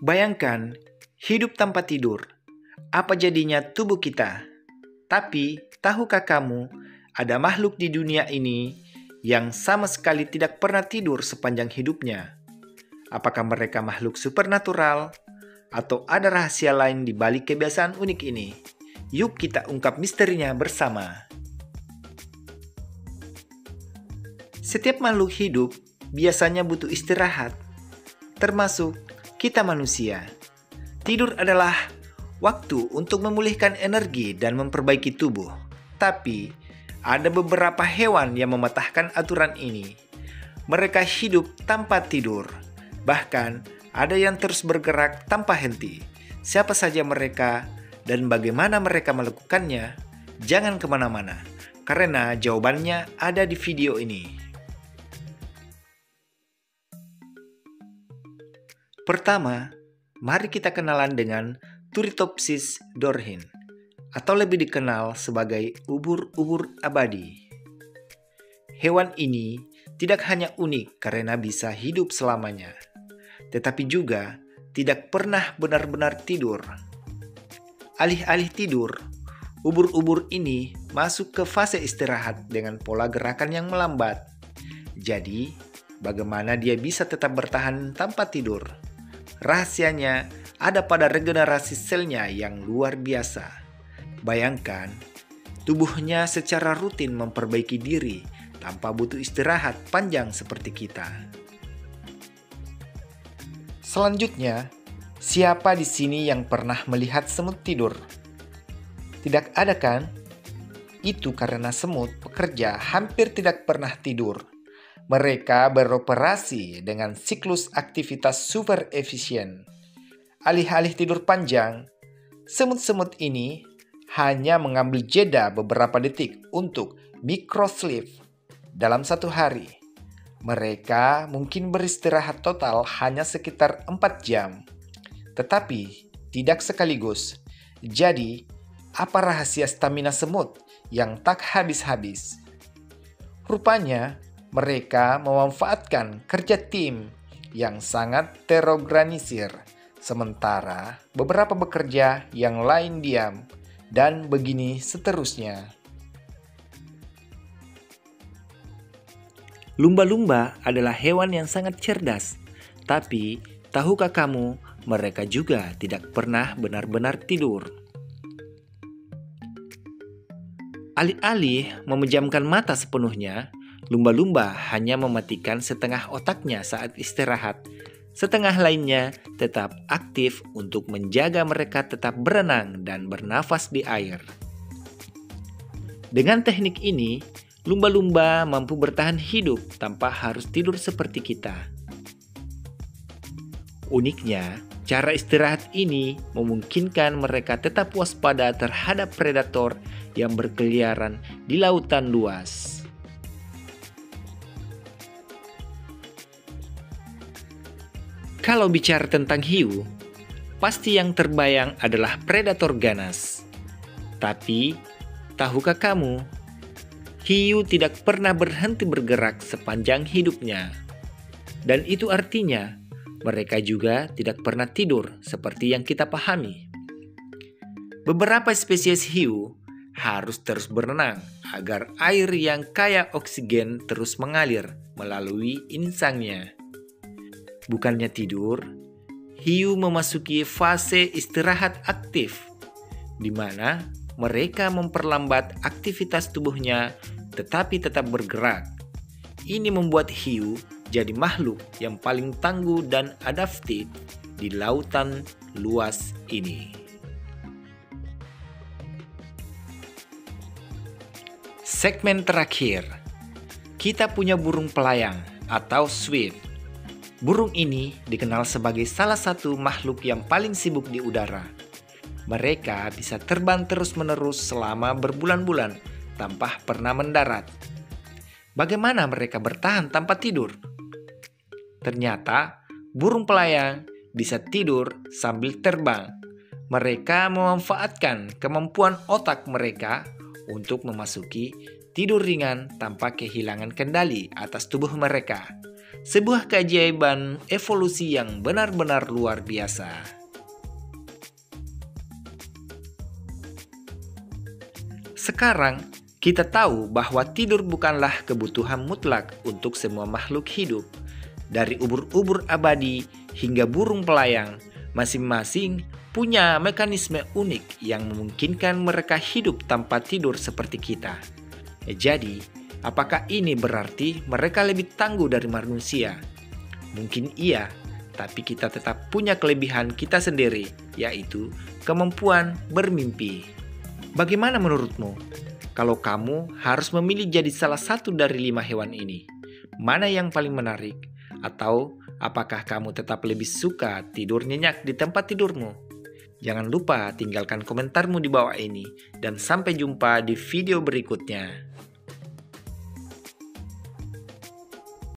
Bayangkan, hidup tanpa tidur. Apa jadinya tubuh kita? Tapi, tahukah kamu, ada makhluk di dunia ini yang sama sekali tidak pernah tidur sepanjang hidupnya? Apakah mereka makhluk supernatural? Atau ada rahasia lain di balik kebiasaan unik ini? Yuk kita ungkap misterinya bersama. Setiap makhluk hidup biasanya butuh istirahat, termasuk kita manusia. Tidur adalah waktu untuk memulihkan energi dan memperbaiki tubuh. Tapi, ada beberapa hewan yang mematahkan aturan ini. Mereka hidup tanpa tidur. Bahkan, ada yang terus bergerak tanpa henti. Siapa saja mereka dan bagaimana mereka melakukannya? Jangan kemana-mana, karena jawabannya ada di video ini. Pertama, mari kita kenalan dengan Turritopsis dorhin, atau lebih dikenal sebagai ubur-ubur abadi. Hewan ini tidak hanya unik karena bisa hidup selamanya, tetapi juga tidak pernah benar-benar tidur. Alih-alih tidur, ubur-ubur ini masuk ke fase istirahat dengan pola gerakan yang melambat. Jadi, bagaimana dia bisa tetap bertahan tanpa tidur? Rahasianya ada pada regenerasi selnya yang luar biasa. Bayangkan, tubuhnya secara rutin memperbaiki diri tanpa butuh istirahat panjang seperti kita. Selanjutnya, siapa di sini yang pernah melihat semut tidur? Tidak ada kan? Itu karena semut pekerja hampir tidak pernah tidur. Mereka beroperasi dengan siklus aktivitas super efisien. Alih-alih tidur panjang, semut-semut ini hanya mengambil jeda beberapa detik untuk microsleep dalam satu hari. Mereka mungkin beristirahat total hanya sekitar 4 jam, tetapi tidak sekaligus. Jadi, apa rahasia stamina semut yang tak habis-habis? Rupanya, mereka memanfaatkan kerja tim yang sangat terorganisir, sementara beberapa bekerja yang lain diam, dan begini seterusnya. Lumba-lumba adalah hewan yang sangat cerdas, tapi tahukah kamu, mereka juga tidak pernah benar-benar tidur. Alih-alih memejamkan mata sepenuhnya, lumba-lumba hanya mematikan setengah otaknya saat istirahat. Setengah lainnya tetap aktif untuk menjaga mereka tetap berenang dan bernafas di air. Dengan teknik ini, lumba-lumba mampu bertahan hidup tanpa harus tidur seperti kita. Uniknya, cara istirahat ini memungkinkan mereka tetap waspada terhadap predator yang berkeliaran di lautan luas. Kalau bicara tentang hiu, pasti yang terbayang adalah predator ganas. Tapi, tahukah kamu, hiu tidak pernah berhenti bergerak sepanjang hidupnya. Dan itu artinya, mereka juga tidak pernah tidur seperti yang kita pahami. Beberapa spesies hiu harus terus berenang agar air yang kaya oksigen terus mengalir melalui insangnya. Bukannya tidur, hiu memasuki fase istirahat aktif, di mana mereka memperlambat aktivitas tubuhnya tetapi tetap bergerak. Ini membuat hiu jadi makhluk yang paling tangguh dan adaptif di lautan luas ini. Segmen terakhir, kita punya burung pelayang atau swift. Burung ini dikenal sebagai salah satu makhluk yang paling sibuk di udara. Mereka bisa terbang terus-menerus selama berbulan-bulan tanpa pernah mendarat. Bagaimana mereka bertahan tanpa tidur? Ternyata, burung pelayang bisa tidur sambil terbang. Mereka memanfaatkan kemampuan otak mereka untuk memasuki tidur ringan tanpa kehilangan kendali atas tubuh mereka. Sebuah keajaiban evolusi yang benar-benar luar biasa. Sekarang, kita tahu bahwa tidur bukanlah kebutuhan mutlak untuk semua makhluk hidup. Dari ubur-ubur abadi hingga burung pelayang, masing-masing punya mekanisme unik yang memungkinkan mereka hidup tanpa tidur seperti kita. Jadi, apakah ini berarti mereka lebih tangguh dari manusia? Mungkin iya, tapi kita tetap punya kelebihan kita sendiri, yaitu kemampuan bermimpi. Bagaimana menurutmu? Kalau kamu harus memilih jadi salah satu dari 5 hewan ini, mana yang paling menarik? Atau apakah kamu tetap lebih suka tidur nyenyak di tempat tidurmu? Jangan lupa tinggalkan komentarmu di bawah ini, dan sampai jumpa di video berikutnya.